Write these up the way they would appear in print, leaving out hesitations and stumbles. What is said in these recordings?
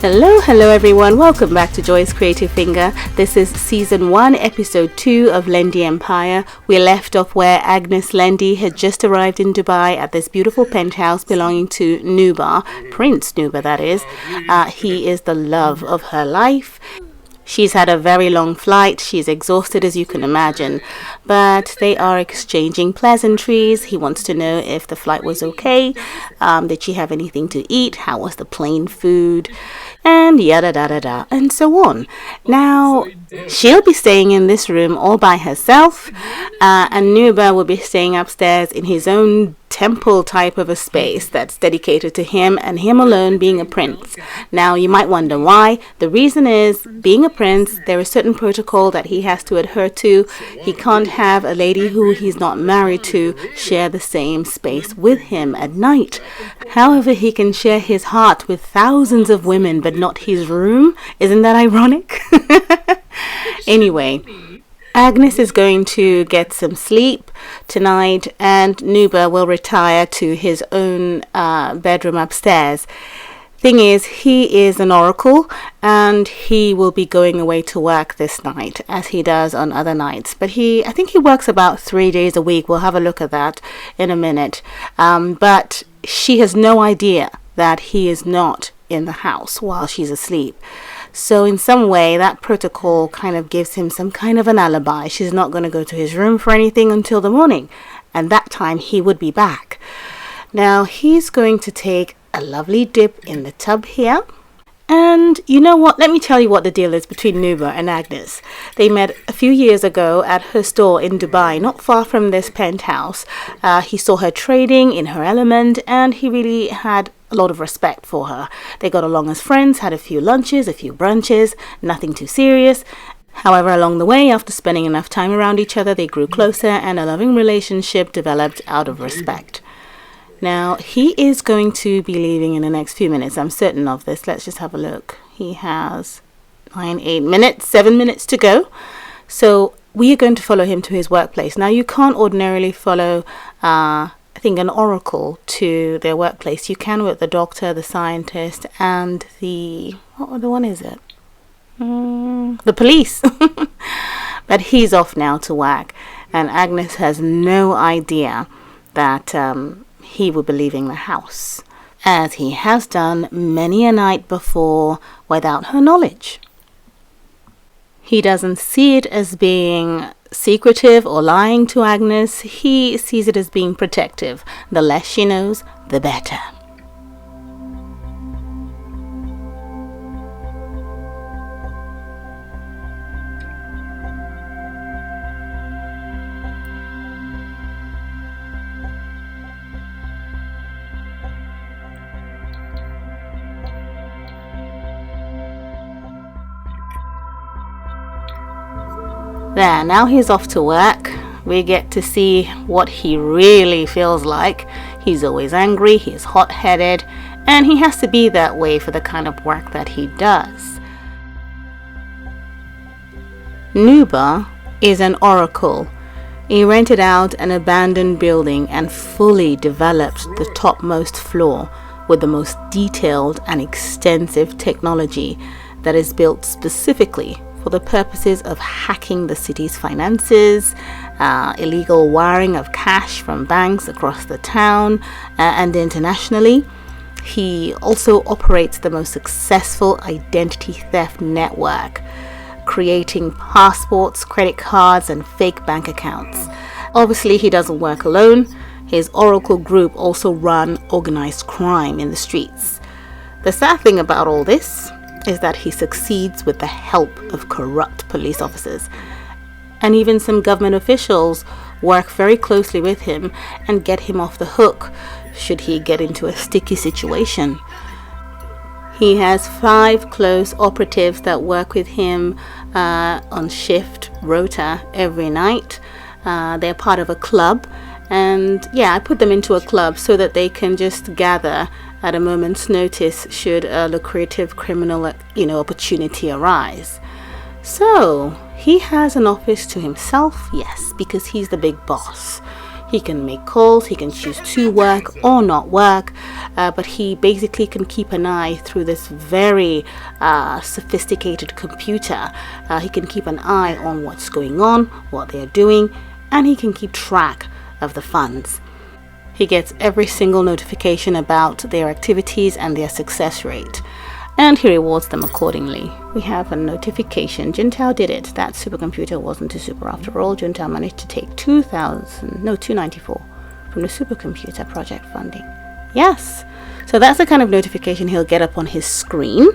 Hello everyone, welcome back to Joy's Creative Finger. This is season 1, episode 2 of Lendi Empire. We left off where Agnes Lendi had just arrived in Dubai at this beautiful penthouse belonging to Nuba, Prince Nubar that is. He is the love of her life. She's had a very long flight. She's exhausted as you can imagine, but they are exchanging pleasantries. He wants to know if the flight was okay. Did she have anything to eat? How was the plane food? And yada da da da and so on. Now she'll be staying in this room all by herself, and Nuba will be staying upstairs in his own temple type of a space that's dedicated to him and him alone, being a prince. Now you might wonder why. The reason is, being a prince, there is certain protocol that he has to adhere to. He can't have a lady who he's not married to share the same space with him at night. However, he can share his heart with thousands of women, but not his room. Isn't that ironic? Anyway, Agnes is going to get some sleep tonight, and Nuba will retire to his own bedroom upstairs. Thing is, he is an oracle, and he will be going away to work this night, as he does on other nights. But I think he works about 3 days a week. We'll have a look at that in a minute. But she has no idea that he is not in the house while she's asleep. So in some way, that protocol kind of gives him some kind of an alibi. She's not going to go to his room for anything until the morning, and that time he would be back. Now he's going to take a lovely dip in the tub here. And you know what? Let me tell you what the deal is between Nuba and Agnes. They met a few years ago at her store in Dubai, not far from this penthouse. He saw her trading in her element, and he really had a lot of respect for her. They got along as friends, had a few lunches, a few brunches, nothing too serious. However, along the way, after spending enough time around each other, they grew closer, and a loving relationship developed out of respect. Now, he is going to be leaving in the next few minutes. I'm certain of this. Let's just have a look. He has 7 minutes to go. So we are going to follow him to his workplace. Now, you can't ordinarily follow, I think, an oracle to their workplace. You can with the doctor, the scientist, and what other one is it? The police. But he's off now to work, and Agnes has no idea that he will be leaving the house, as he has done many a night before without her knowledge. He doesn't see it as being secretive or lying to Agnes. He sees it as being protective. The less she knows, the better. There, now he's off to work. We get to see what he really feels like. He's always angry, he's hot-headed, and he has to be that way for the kind of work that he does. Nuba is an oracle. He rented out an abandoned building and fully developed the topmost floor with the most detailed and extensive technology that is built specifically for the purposes of hacking the city's finances, illegal wiring of cash from banks across the town and internationally. He also operates the most successful identity theft network, creating passports, credit cards, and fake bank accounts. Obviously, he doesn't work alone. His oracle group also run organized crime in the streets. The sad thing about all this is that he succeeds with the help of corrupt police officers, and even some government officials work very closely with him and get him off the hook should he get into a sticky situation. He has 5 close operatives that work with him on shift rota every night. They're part of a club, and I put them into a club so that they can just gather at a moment's notice should a lucrative criminal opportunity arise. So he has an office to himself, yes, because he's the big boss. He can make calls, he can choose to work or not work, but he basically can keep an eye through this very sophisticated computer. He can keep an eye on what's going on, what they're doing, and he can keep track of the funds. He gets every single notification about their activities and their success rate, and he rewards them accordingly. We have a notification. Juntao did it. That supercomputer wasn't too super after all. Juntao managed to take 294 from the supercomputer project funding. Yes. So that's the kind of notification he'll get up on his screen.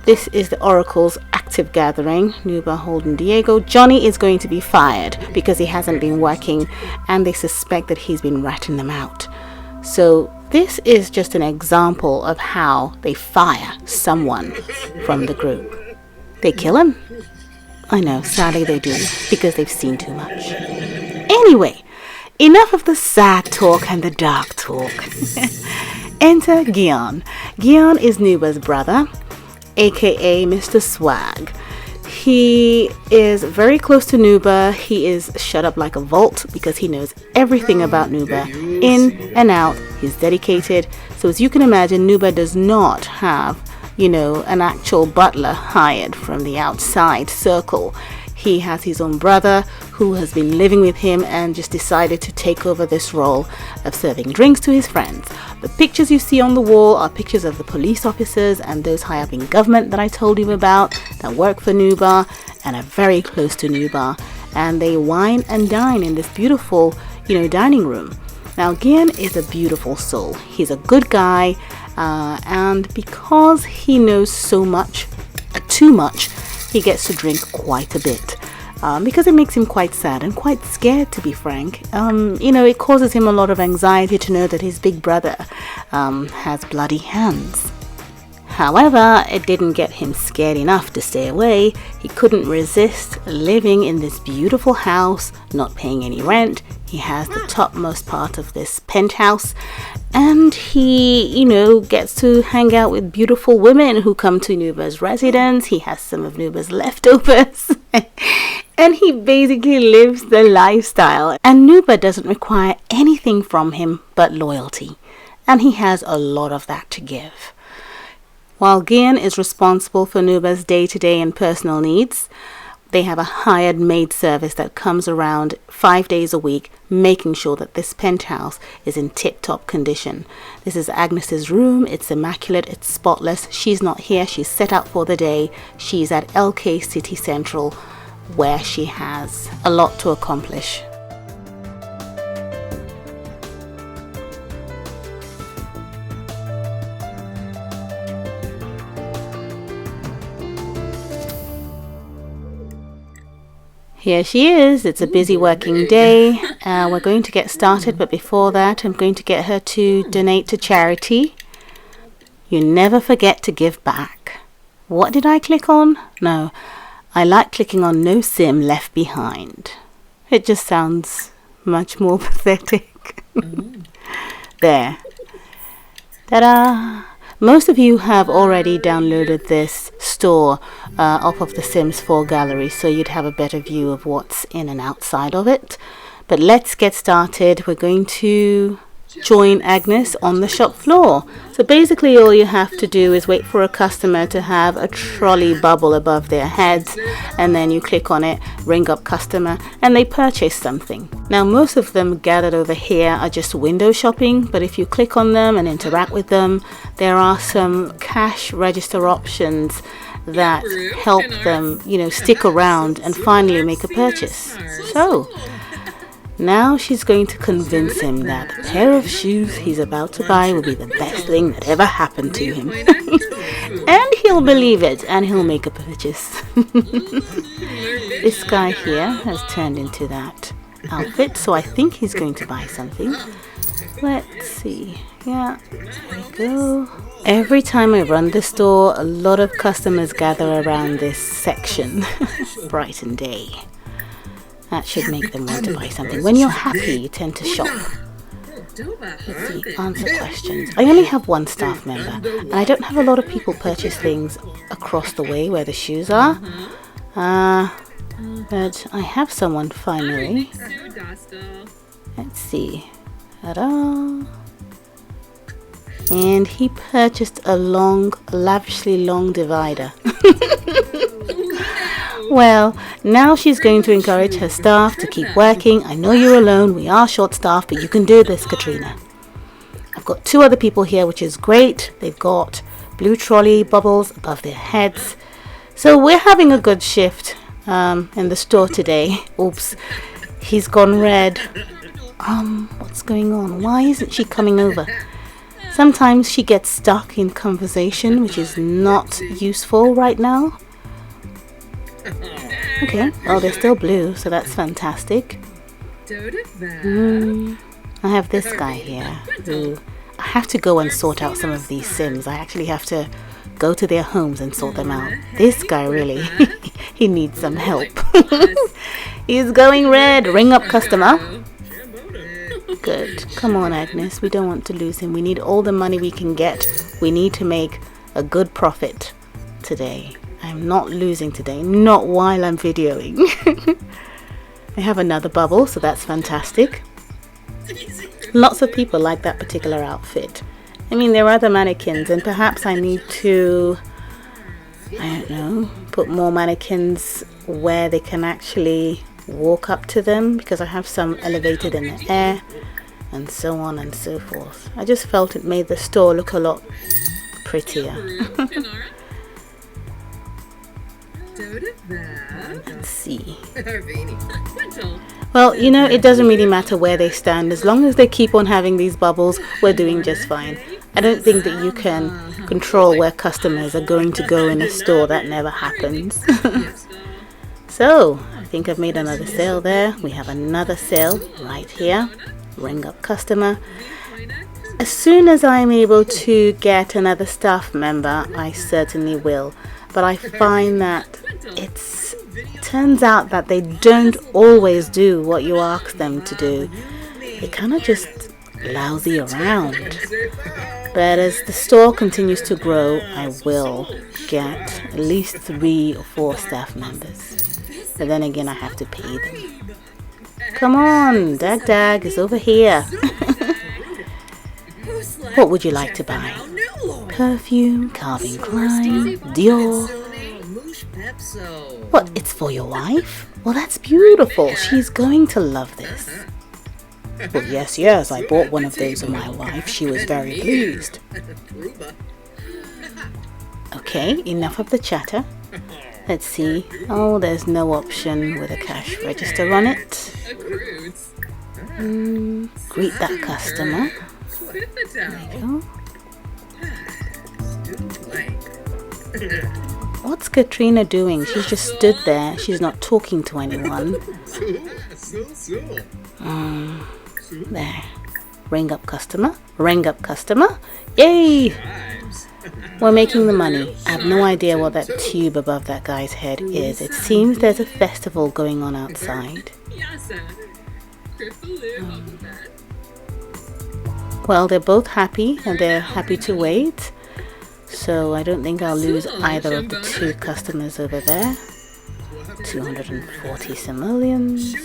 This is the Oracle's active gathering. Nuba, Holden, Diego. Johnny is going to be fired because he hasn't been working and they suspect that he's been ratting them out. So this is just an example of how they fire someone from the group. They kill him? I know, sadly they do, because they've seen too much. Anyway, enough of the sad talk and the dark talk. Enter Guan. Guan is Nuba's brother, aka Mr. Swag. He is very close to Nuba. He is shut up like a vault because he knows everything about Nuba, in and out. He's dedicated. So as you can imagine, Nuba does not have, an actual butler hired from the outside circle. He has his own brother who has been living with him and just decided to take over this role of serving drinks to his friends. The pictures you see on the wall are pictures of the police officers and those high up in government that I told you about that work for Nuba and are very close to Nuba. And they wine and dine in this beautiful, dining room. Now, Guan is a beautiful soul. He's a good guy, and because he knows so much, too much, he gets to drink quite a bit. Because it makes him quite sad and quite scared, to be frank. It causes him a lot of anxiety to know that his big brother has bloody hands. However, it didn't get him scared enough to stay away. He couldn't resist living in this beautiful house, not paying any rent. He has the topmost part of this penthouse, and he, gets to hang out with beautiful women who come to Nuba's residence. He has some of Nuba's leftovers. And he basically lives the lifestyle. And Nuba doesn't require anything from him but loyalty. And he has a lot of that to give. While Guan is responsible for Nuba's day-to-day and personal needs, they have a hired maid service that comes around 5 days a week, making sure that this penthouse is in tip-top condition. This is Agnes's room. It's immaculate. It's spotless. She's not here. She's set out for the day. She's at LK City Central, where she has a lot to accomplish. Here she is. It's a busy working day. We're going to get started, but before that, I'm going to get her to donate to charity. You never forget to give back. What did I click on? No, I like clicking on No Sim Left Behind. It just sounds much more pathetic. There. Ta-da! Most of you have already downloaded this store off of the Sims 4 gallery, so you'd have a better view of what's in and outside of it. But let's get started. We're going to join Agnes on the shop floor. So basically all you have to do is wait for a customer to have a trolley bubble above their heads, and then you click on it, ring up customer, and they purchase something. Now most of them gathered over here are just window shopping, but if you click on them and interact with them, there are some cash register options that help them, stick around and finally make a purchase. So now she's going to convince him that the pair of shoes he's about to buy will be the best thing that ever happened to him. And he'll believe it, and he'll make a purchase. This guy here has turned into that outfit, so I think he's going to buy something. Let's see. Yeah, there we go. Every time I run the store, a lot of customers gather around this section. Bright and day. That should make them want to buy something. When you're happy, you tend to shop. Let's see, answer questions. I only have one staff member, and I don't have a lot of people purchase things across the way where the shoes are. But I have someone finally. Let's see. Ta-da! And he purchased a lavishly long divider. Well, now she's going to encourage her staff to keep working. I know you're alone. We are short staffed, but you can do this, Katrina. I've got 2 other people here, which is great. They've got blue trolley bubbles above their heads. So we're having a good shift in the store today. Oops, he's gone red. What's going on? Why isn't she coming over? Sometimes she gets stuck in conversation, which is not useful right now. Okay, well, they're still blue, so that's fantastic. I have this guy here who I have to go and sort out some of these Sims. I actually have to go to their homes and sort them out. This guy really, he needs some help. He's going red. Ring up customer. Good. Come on, Agnes. We don't want to lose him. We need all the money we can get. We need to make a good profit today. I'm not losing today. Not while I'm videoing. I have another bubble, so that's fantastic. Lots of people like that particular outfit. I mean, there are other mannequins, and perhaps I need to, I don't know, put more mannequins where they can actually walk up to them, because I have some elevated in the air and so on and so forth. I just felt it made the store look a lot prettier. Let's see. Well, you know, it doesn't really matter where they stand. As long as they keep on having these bubbles, we're doing just fine. I don't think that you can control where customers are going to go in a store. That never happens. So, I think I've made another sale there. We have another sale right here. Ring up customer. As soon as I'm able to get another staff member, I certainly will. But I find that it turns out that they don't always do what you ask them to do. They kind of just lousy around. But as the store continues to grow, I will get at least 3 or 4 staff members. But then again, I have to pay them. Come on, Dag is over here. What would you like to buy? Perfume, Calvin Klein, Dior. What, it's for your wife? Well, that's beautiful. She's going to love this. Well, yes, I bought one of those for my wife. She was very pleased. Okay, enough of the chatter. Let's see. Oh, there's no option with a cash register on it. Greet that customer. There you go. What's Katrina doing? She's just stood there. She's not talking to anyone. There. Ring up customer. Ring up customer. Yay! We're making the money. I have no idea what that tube above that guy's head is. It seems there's a festival going on outside. Well, they're both happy, and they're happy to wait. So I don't think I'll lose either of the 2 customers over there. 240 simoleons.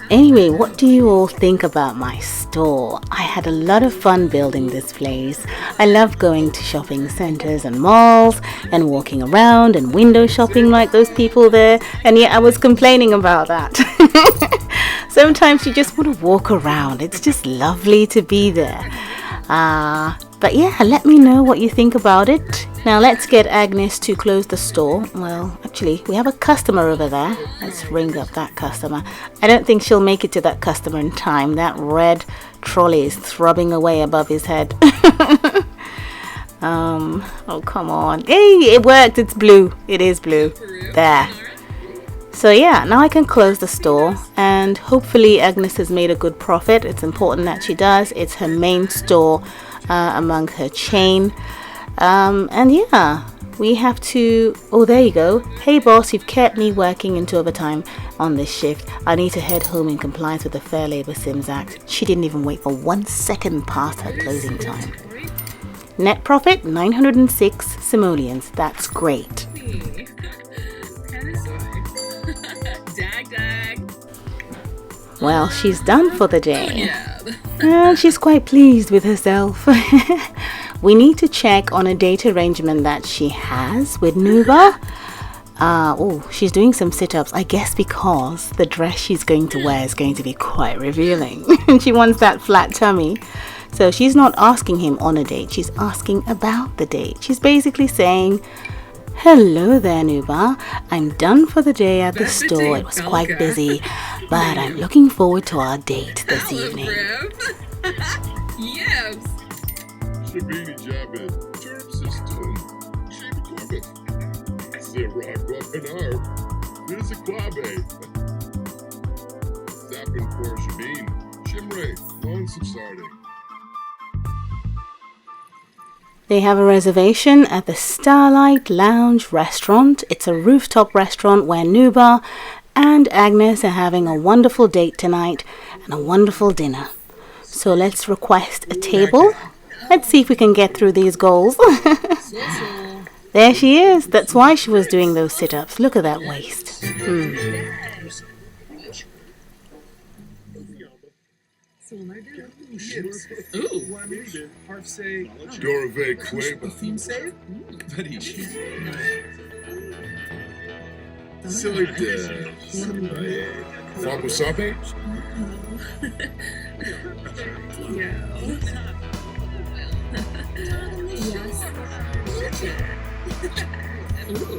Anyway, what do you all think about my store? I had a lot of fun building this place. I love going to shopping centers and malls and walking around and window shopping like those people there. And yet I was complaining about that. Sometimes you just want to walk around. It's just lovely to be there. But yeah, let me know what you think about it. Now let's get Agnes to close the store. Well, actually, we have a customer over there. Let's ring up that customer. I don't think she'll make it to that customer in time. That red trolley is throbbing away above his head. Oh, come on. Hey, it worked. It's blue. It is blue. There. So yeah, now I can close the store, and hopefully Agnes has made a good profit. It's important that she does. It's her main store among her chain. And yeah, we have to, oh, there you go. Hey boss, you've kept me working into overtime on this shift. I need to head home in compliance with the Fair Labor Sims Act. She didn't even wait for 1 second past her closing time. Net profit, 906 simoleons. That's great. Well, she's done for the day. And she's quite pleased with herself. We need to check on a date arrangement that she has with Nuba. Oh, she's doing some sit-ups, I guess because the dress she's going to wear is going to be quite revealing. And she wants that flat tummy. So she's not asking him on a date, she's asking about the date. She's basically saying, hello there, Nuba. I'm done for the day at the store. It was quite busy, but I'm looking forward to our date this evening. Yes. Shabini Jabit, Term System, Sheba Corbett, Zirag Webinar, there's a Klabe, Zappin for Shabin, Shimray, Long Subsarding. They have a reservation at the Starlight Lounge restaurant. It's a rooftop restaurant where Nuba and Agnes are having a wonderful date tonight and a wonderful dinner. So let's request a table. Let's see if we can get through these goals. There she is. That's why she was doing those sit-ups. Look at that waist. Dorave Quabe, Silly Fabusabe,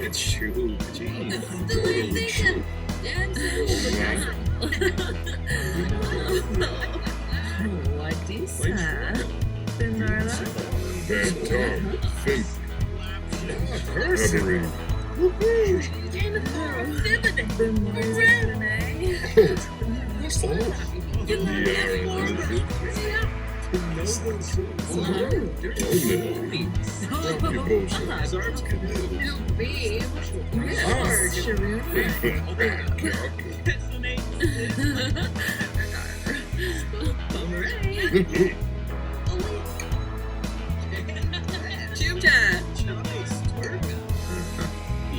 it's true, totally true. What is that? Bernarda? Bad Tom, Fink, Everett,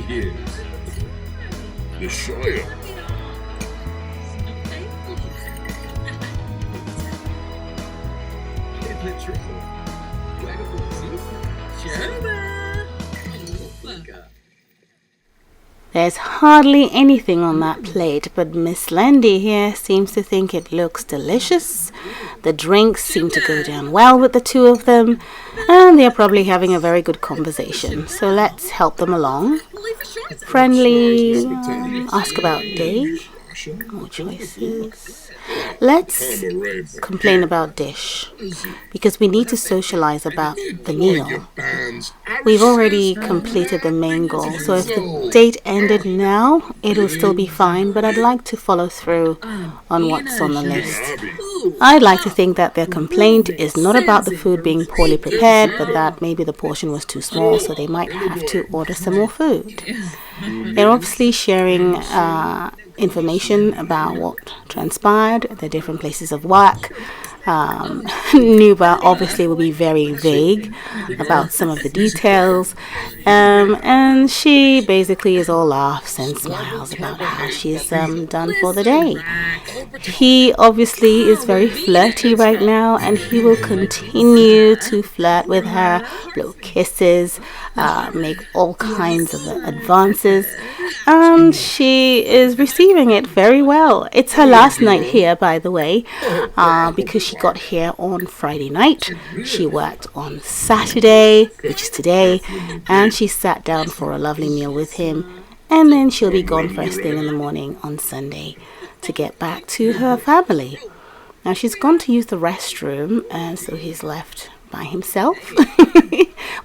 Yes. The Shire. There's hardly anything on that plate, but Miss Lendi here seems to think it looks delicious. The drinks seem to go down well with the two of them, and they're probably having a very good conversation. So let's help them along. Friendly, ask about day, more choices. Let's complain about dish, because we need to socialize about the meal. We've already completed the main goal, so if the date ended now, it'll still be fine, but I'd like to follow through on what's on the list. I'd like to think that their complaint is not about the food being poorly prepared, but that maybe the portion was too small, so they might have to order some more food. They're obviously sharing information about what transpired, the different places of work. Nuba obviously will be very vague about some of the details, and she basically is all laughs and smiles about how she's done for the day. He obviously is very flirty right now, and he will continue to flirt with her, blow kisses, make all kinds of advances, and she is receiving it very well. It's her last night here, by the way, because she got here on Friday night. She worked on Saturday, which is today, and she sat down for a lovely meal with him, and then she'll be gone first thing in the morning on Sunday to get back to her family. Now she's gone to use the restroom, and so he's left by himself.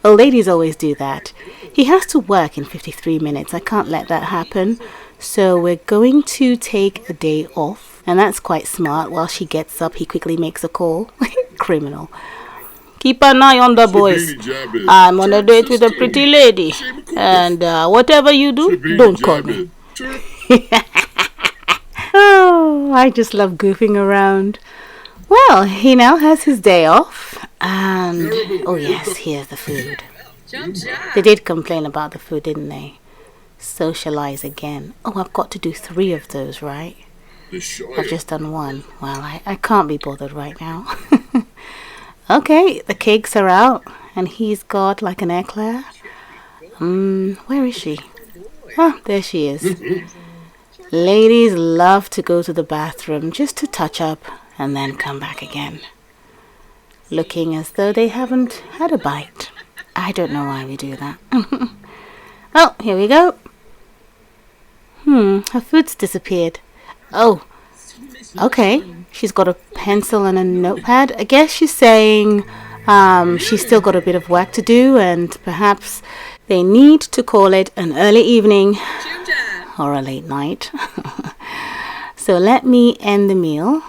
Well, ladies always do that. He has to work in 53 minutes. I can't let that happen. So we're going to take a day off, and that's quite smart. While she gets up, he quickly makes a call. Criminal. Keep an eye on the boys. I'm on a date with a pretty lady, and whatever you do, don't call me. Oh, I just love goofing around. Well, he now has his day off, and oh yes, here's the food. They did complain about the food, didn't they? Socialize again. Oh, I've got to do 3 of those, right? The Shire. I've just done one. Well, I can't be bothered right now. Okay, the cakes are out, and he's got like an eclair. Where is she? Oh, there she is. Ladies love to go to the bathroom just to touch up and then come back again, looking as though they haven't had a bite. I don't know why we do that. Oh, here we go. Her food's disappeared. Oh, okay. She's got a pencil and a notepad. I guess she's saying she's still got a bit of work to do, and perhaps they need to call it an early evening or a late night. So let me end the meal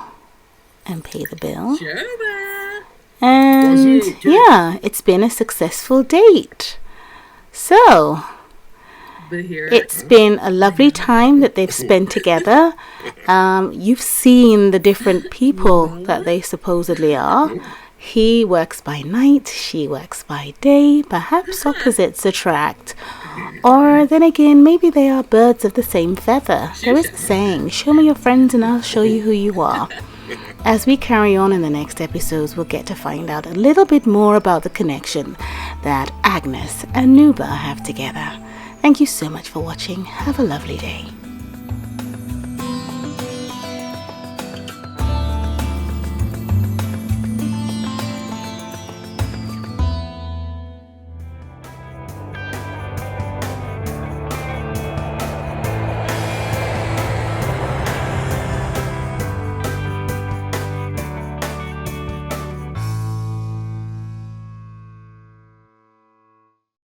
and pay the bill. And yeah, it's been a successful date. So it's been a lovely time that they've spent together. You've seen the different people that they supposedly are. He works by night, she works by day. Perhaps opposites attract. Or then again, maybe they are birds of the same feather. There is a saying, show me your friends and I'll show you who you are. As we carry on in the next episodes, we'll get to find out a little bit more about the connection that Agnes and Nuba have together. Thank you so much for watching. Have a lovely day.